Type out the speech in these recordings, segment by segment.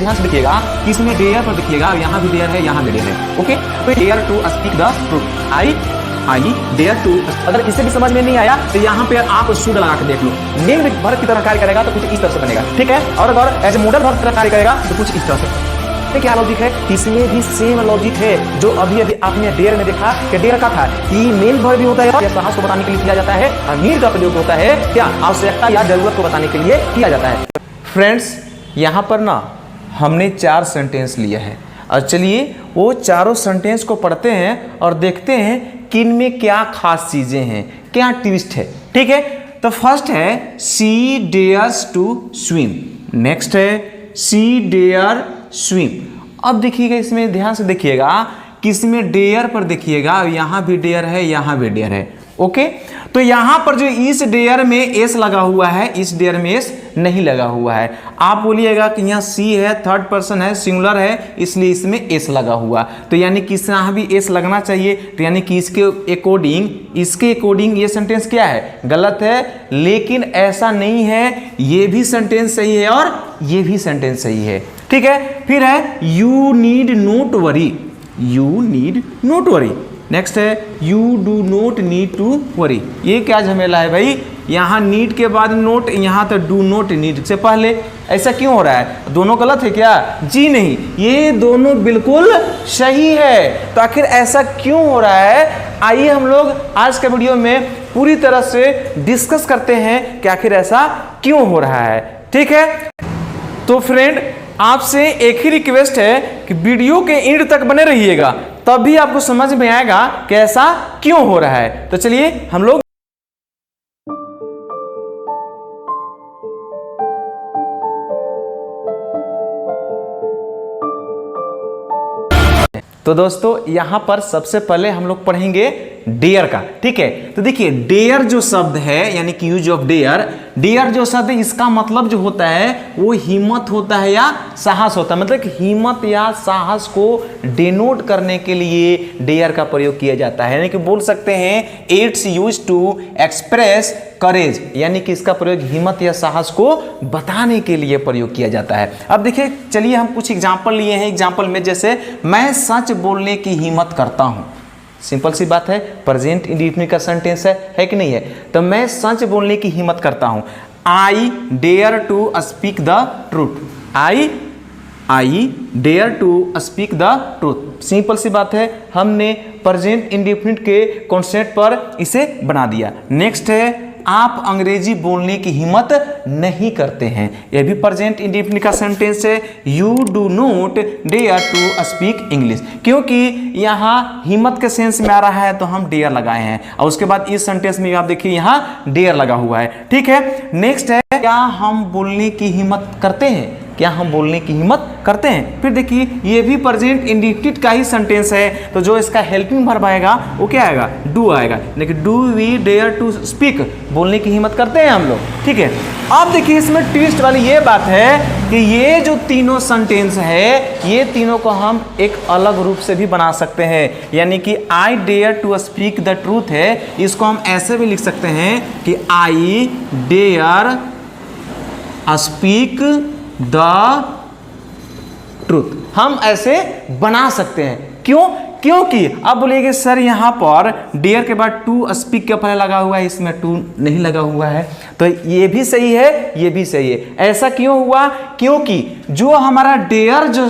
ध्यान से देखिएगा कि इसमें डेयर पर देखिएगा, यहाँ भी डेयर है, यहाँ भी डेयर है। ओके, तो dare to speak the truth, I dare to. अगर इसे भी समझ में नहीं आया तो यहाँ पे आप शुड लगा के देख लो। मेन वर्ब की तरह कार्य करेगा तो कुछ इस तरह से बनेगा, ठीक है। और अगर एज ए मॉडल वर्ब की तरह कार्य करेगा तो कुछ इस तरह से। क्या लॉजिक है? इसमें भी सेम लॉजिक है जो अभी आपने डेयर में देखा कि डेयर का था कि मेन वर्ब भी होता है और साहस को बताने के लिए किया जाता है, और नीड का प्रयोग होता है क्या, आवश्यकता या जरूरत को बताने के लिए किया जाता है। फ्रेंड्स, यहाँ पर ना हमने 4 सेंटेंस लिए हैं, और चलिए वो चारों सेंटेंस को पढ़ते हैं और देखते हैं कि इनमें क्या खास चीजें हैं, क्या ट्विस्ट है, ठीक है। तो फर्स्ट है she dares to swim, next है शी डेयर स्विम। अब देखिएगा, इसमें ध्यान से देखिएगा कि इसमें डेयर पर देखिएगा, यहाँ भी डेयर है, यहाँ भी डेयर है। ओके, तो यहां पर जो इस डेयर में एस लगा हुआ है, इस डेयर में एस नहीं लगा हुआ है। आप बोलिएगा कि यहाँ सी है, थर्ड पर्सन है, सिंगुलर है, इसलिए इसमें एस लगा हुआ, तो यानी कि यहाँ भी एस लगना चाहिए। तो यानी कि इसके अकॉर्डिंग ये सेंटेंस क्या है, गलत है। लेकिन ऐसा नहीं है, ये भी सेंटेंस सही है और ये भी सेंटेंस सही है, ठीक है। फिर है you need not worry, you need not worry. Next है you do not need to worry. ये क्या झमेला है भाई, यहाँ नीड के बाद नोट, यहाँ तो डू नॉट नीड से पहले, ऐसा क्यों हो रहा है? दोनों गलत है क्या? जी नहीं, ये दोनों बिल्कुल सही है। तो आखिर ऐसा क्यों हो रहा है, आइए हम लोग आज के वीडियो में पूरी तरह से डिस्कस करते हैं कि आखिर ऐसा क्यों हो रहा है, ठीक है। तो फ्रेंड, आपसे एक ही रिक्वेस्ट है कि वीडियो के एंड तक बने रहिएगा, तभी आपको समझ में आएगा कि ऐसा क्यों हो रहा है। तो चलिए हम लोग तो दोस्तों यहां पर सबसे पहले हम लोग पढ़ेंगे डेयर का, ठीक है। तो देखिए डेयर जो शब्द है, यानी कि यूज ऑफ डेयर, डेयर जो शब्द है इसका मतलब जो होता है वो हिम्मत होता है या साहस होता है। मतलब कि हिम्मत या साहस को डिनोट करने के लिए डेयर का प्रयोग किया जाता है। यानी कि बोल सकते हैं इट्स यूज टू एक्सप्रेस करेज, यानी कि इसका प्रयोग हिम्मत या साहस को बताने के लिए प्रयोग किया जाता है। अब देखिए, चलिए हम कुछ एग्जाम्पल लिए हैं। एग्जाम्पल में जैसे मैं सच बोलने की हिम्मत करता हूं, सिंपल सी बात है, प्रेजेंट इंडेफिनिट का सेंटेंस है कि नहीं है। तो मैं सच बोलने की हिम्मत करता हूं, I dare to speak the truth, I dare to speak the truth. Simple सी बात है, हमने प्रेजेंट इंडेफिनिट के कॉन्सेप्ट पर इसे बना दिया। नेक्स्ट है आप अंग्रेजी बोलने की हिम्मत नहीं करते हैं, यह भी प्रेजेंट इंडेफिनिट का सेंटेंस है। You do not dare to speak English, क्योंकि यहाँ हिम्मत के सेंस में आ रहा है तो हम डेयर लगाए हैं, और उसके बाद इस सेंटेंस में आप देखिए यहाँ डेयर लगा हुआ है, ठीक है। नेक्स्ट है क्या हम बोलने की हिम्मत करते हैं, क्या हम बोलने की हिम्मत करते हैं। फिर देखिए ये भी प्रेजेंट इंडेफिनिट का ही सेंटेंस है, तो जो इसका हेल्पिंग वर्ब आएगा वो क्या आएगा, डू आएगा। लेकिन do we dare to speak, बोलने की हिम्मत करते हैं हम लोग, ठीक है। अब देखिए इसमें ट्विस्ट वाली ये बात है कि ये जो तीनों सेंटेंस है, ये तीनों को हम एक अलग रूप से भी बना सकते हैं। यानी कि I dare to speak the truth है, इसको हम ऐसे भी लिख सकते हैं कि I dare speak the truth, हम ऐसे बना सकते हैं। क्यों? क्योंकि अब बोलिए सर यहाँ पर डेयर के बाद टू स्पीक के पहले लगा हुआ है, इसमें टू नहीं लगा हुआ है, तो ये भी सही है, ये भी सही है। ऐसा क्यों हुआ? क्योंकि जो हमारा डेयर जो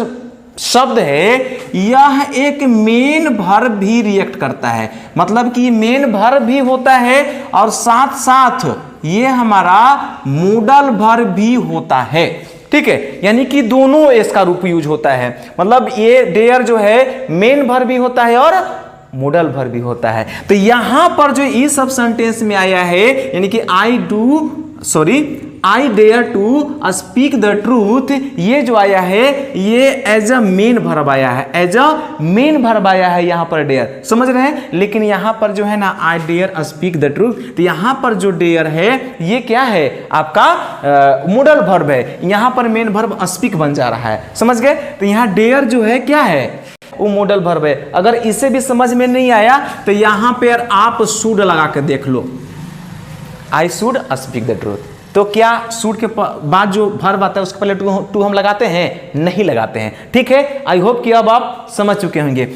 शब्द है यह एक मेन वर्ब भी रिएक्ट करता है, मतलब कि मेन वर्ब भी होता है और साथ साथ ये हमारा मॉडल वर्ब भी होता है, ठीक है। यानी कि दोनों इसका रूप यूज होता है, मतलब ये डेयर जो है मेन वर्ब भी होता है और मॉडल वर्ब भी होता है। तो यहां पर जो इस सब सेंटेंस में आया है, यानी कि I dare to speak the truth, ये जो आया है ये एज अ मेन वर्ब आया है, एज अ मेन वर्ब आया है यहाँ पर डेयर, समझ रहे हैं। लेकिन यहाँ पर जो है ना I dare speak the truth, तो यहाँ पर जो डेयर है ये क्या है, आपका मॉडल वर्ब है, यहाँ पर मेन वर्ब स्पीक बन जा रहा है, समझ गए। तो यहाँ डेयर जो है क्या है, वो मॉडल वर्ब है। अगर इसे भी समझ में नहीं आया तो यहाँ पर आप शुड लगा के देख लो, I should speak the truth, तो क्या शुड के बाद जो वर्ब आता है उसके पहले टू हम लगाते हैं? नहीं लगाते हैं। ठीक है, आई होप कि अब आप समझ चुके होंगे।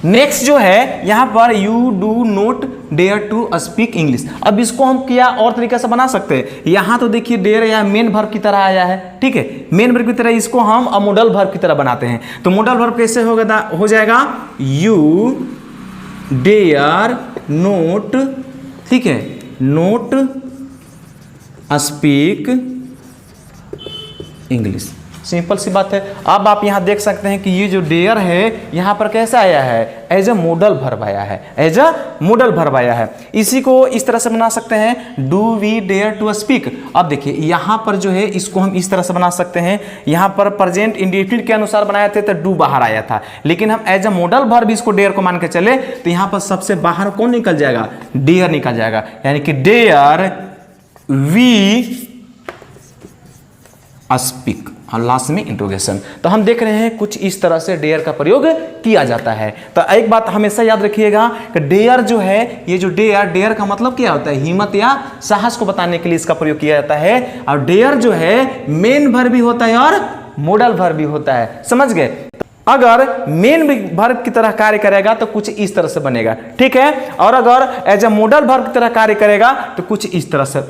नेक्स्ट जो है यहाँ पर you do not dare to speak English. अब इसको हम क्या और तरीके से बना सकते हैं? यहाँ तो देखिए डेयर या मेन वर्ब की तरह आया है, ठीक है, मेन वर्ब की तरह इसको हम अब मोडल वर्ब की तरह बनाते हैं। तो मोडल वर्ब कैसे हो जाएगा? यू डेयर नोट, ठीक है, नोट स्पीक इंग्लिश। सिंपल सी बात है। अब आप यहां देख सकते हैं कि ये जो डेयर है यहां पर कैसा आया है? एज अ मॉडल वर्ब आया है, एज अ मॉडल वर्ब आया है। इसी को इस तरह से बना सकते हैं, do we dare to speak. अब देखिए यहां पर जो है इसको हम इस तरह से बना सकते हैं, यहां पर प्रेजेंट इंडेफिनिट के अनुसार बनाए थे तो डू बाहर आया था, लेकिन हम एज अ मॉडल वर्ब इसको डेयर को मान के चले तो यहां पर सबसे बाहर कौन निकल जाएगा? डेयर निकल जाएगा। यानी कि डेयर वी स्पीक और लास्ट में इंट्रोगेशन। तो हम देख रहे हैं कुछ इस तरह से डेयर का प्रयोग किया जाता है। तो एक बात हमेशा याद रखिएगा कि डेयर जो है, ये जो डेयर का मतलब क्या होता है? हिम्मत या साहस को बताने के लिए इसका प्रयोग किया जाता है। और डेयर जो है मेन वर्ब भी होता है और मॉडल वर्ब भी होता है, समझ गए? अगर मेन वर्ब की तरह कार्य करेगा तो कुछ इस तरह से बनेगा, ठीक है, और अगर एज ए मॉडल वर्ब की तरह कार्य करेगा तो कुछ इस तरह से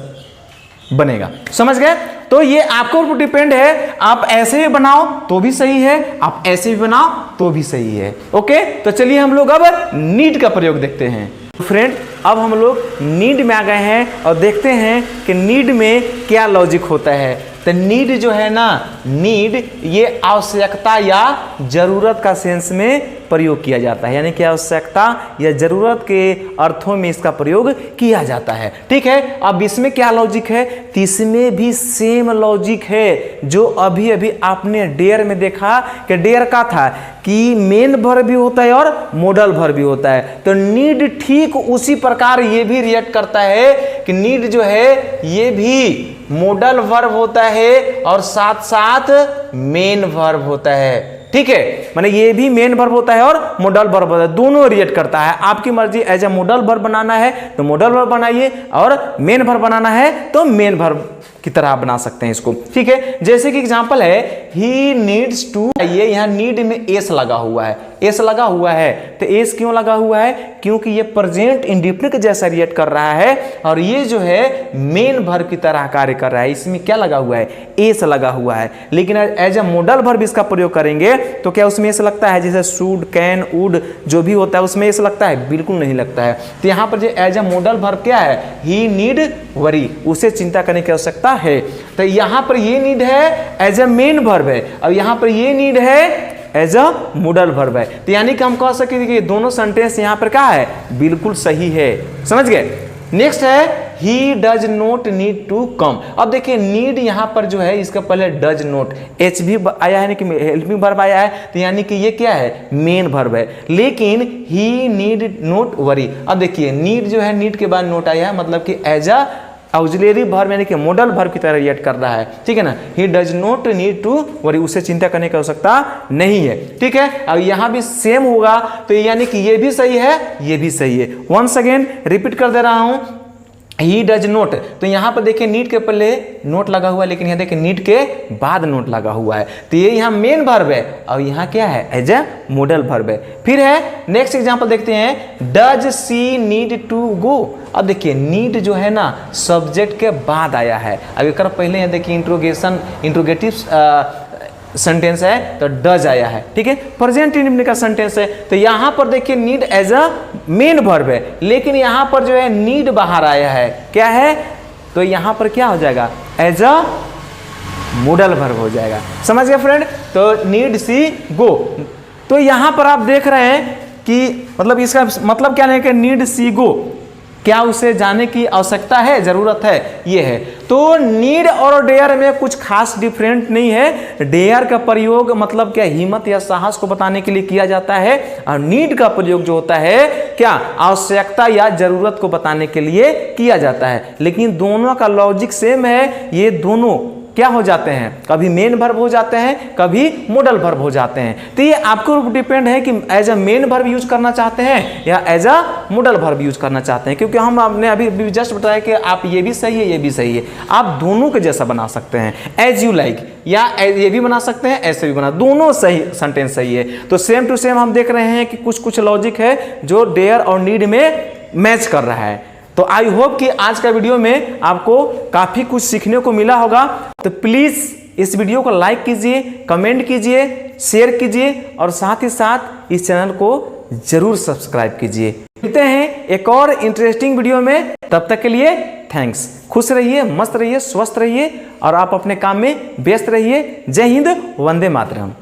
बनेगा, समझ गए? तो ये आपके ऊपर डिपेंड है, आप ऐसे भी बनाओ तो भी सही है, आप ऐसे भी बनाओ तो भी सही है। ओके, तो चलिए हम लोग अब नीड का प्रयोग देखते हैं। फ्रेंड, अब हम लोग नीड में आ गए हैं और देखते हैं कि नीड में क्या लॉजिक होता है। तो नीड जो है ना, नीड ये आवश्यकता या जरूरत का सेंस में प्रयोग किया जाता है, यानी कि आवश्यकता या जरूरत के अर्थों में इसका प्रयोग किया जाता है, ठीक है। अब इसमें क्या लॉजिक है? तो इसमें भी सेम लॉजिक है जो अभी अभी आपने डेयर में देखा कि डेयर का था कि मेन वर्ब भी होता है और मॉडल वर्ब भी होता है। तो नीड ठीक उसी प्रकार ये भी रिएक्ट करता है कि नीड जो है ये भी मॉडल वर्ब होता है और साथ साथ मेन वर्ब होता है, ठीक है। माने ये भी मेन वर्ब होता है और मॉडल वर्ब होता है, दोनों रिएक्ट करता है। आपकी मर्जी, एज ए मॉडल वर्ब बनाना है तो मॉडल वर्ब बनाइए और मेन वर्ब बनाना है तो मेन वर्ब की तरह बना सकते हैं इसको, ठीक है। जैसे कि एग्जांपल है, ही नीड्स टू, ये यहाँ नीड में एस लगा हुआ है, एस लगा हुआ है। तो एस क्यों लगा हुआ है? क्योंकि ये प्रेजेंट इंडेफिनिट जैसा रिएक्ट कर रहा है और ये जो है मेन वर्ब की तरह कार्य कर रहा है। इसमें क्या लगा हुआ है? एस लगा हुआ है। लेकिन एज ए मॉडल वर्ब इसका प्रयोग करेंगे तो क्या उसमें एस लगता है? जैसे शुड, कैन, वुड जो भी होता है उसमें एस लगता है? बिल्कुल नहीं लगता है। तो यहाँ पर जो एज ए मॉडल वर्ब क्या है? ही नीड वरी, उसे चिंता करने की आवश्यकता है। तो यहां पर ये नीड है एज ए मेन वर्ब है और यहां पर ये नीड है एज अ मॉडल वर्ब है। तो यानी कि हम कह सकते कि दोनों सेंटेंस यहां पर क्या है? बिल्कुल सही है, समझ गए। नेक्स्ट है he does not need to come. अब देखिए नीड यहां पर जो है इसका पहले डज नॉट एच भी आया है, कि हेल्पिंग वर्ब आया है, तो यानी कि ये क्या है? मेन वर्ब है। लेकिन ही नीड नॉट वरी, अब देखिए नीड जो है, नीड के बाद नोट आया है, मतलब कि एज अ ऑक्सिलरी वर्ब यानी कि मॉडल वर्ब की तरह रिएक्ट कर रहा है, ठीक है ना। He does not need to worry, उसे चिंता करने की आवश्यकता नहीं है, ठीक है। अब यहां भी सेम होगा तो यानी कि ये भी सही है, ये भी सही है। वंस अगेन रिपीट कर दे रहा हूं, ही डज नॉट, तो यहां पर देखिए नीड के पहले नोट लगा हुआ है, लेकिन यहां देखिए नीड के बाद नोट लगा हुआ है। तो ये यहां मेन वर्ब है और यहां क्या है? एज ए मॉडल वर्ब है। फिर है नेक्स्ट एग्जांपल देखते हैं, does she need to go. अब देखिए नीड जो है ना सब्जेक्ट के बाद आया है। अब एक पहले यहां देखिए इंट्रोगेटिव सेंटेंस है तो डज आया है, ठीक है। प्रेजेंट इंडेफिनिट का सेंटेंस है तो यहां पर देखिए need as a main verb है, लेकिन यहां पर जो है नीड बाहर आया है, क्या है? तो यहां पर क्या हो जाएगा? एज अ मॉडल वर्ब हो जाएगा, समझ गए फ्रेंड। तो नीड सी गो, तो यहां पर आप देख रहे हैं कि मतलब इसका मतलब क्या है कि नीड सी गो, क्या उसे जाने की आवश्यकता है, जरूरत है, ये है। तो नीड और डेयर में कुछ खास डिफरेंट नहीं है। डेयर का प्रयोग मतलब क्या? हिम्मत या साहस को बताने के लिए किया जाता है और नीड का प्रयोग जो होता है क्या? आवश्यकता या जरूरत को बताने के लिए किया जाता है। लेकिन दोनों का लॉजिक सेम है, ये दोनों क्या हो जाते हैं, कभी मेन वर्ब हो जाते हैं, कभी मॉडल वर्ब हो जाते हैं। तो ये आपके ऊपर डिपेंड है कि as a main verb use करना चाहते हैं या as a modal verb use करना चाहते हैं, क्योंकि हम आपने अभी जस्ट बताया कि आप ये भी सही है, ये भी सही है, आप दोनों के जैसा बना सकते हैं, एज यू लाइक, या ये भी बना सकते हैं, ऐसे भी बना, दोनों सही सेंटेंस सही है। तो सेम टू सेम हम देख रहे हैं कि कुछ कुछ लॉजिक है जो डेयर और नीड में मैच कर रहा है। तो आई होप कि आज का वीडियो में आपको काफी कुछ सीखने को मिला होगा। तो प्लीज इस वीडियो को लाइक कीजिए, कमेंट कीजिए, शेयर कीजिए और साथ ही साथ इस चैनल को जरूर सब्सक्राइब कीजिए। मिलते हैं एक और इंटरेस्टिंग वीडियो में, तब तक के लिए थैंक्स। खुश रहिए, मस्त रहिए, स्वस्थ रहिए और आप अपने काम में व्यस्त रहिए। जय हिंद, वंदे मातरम।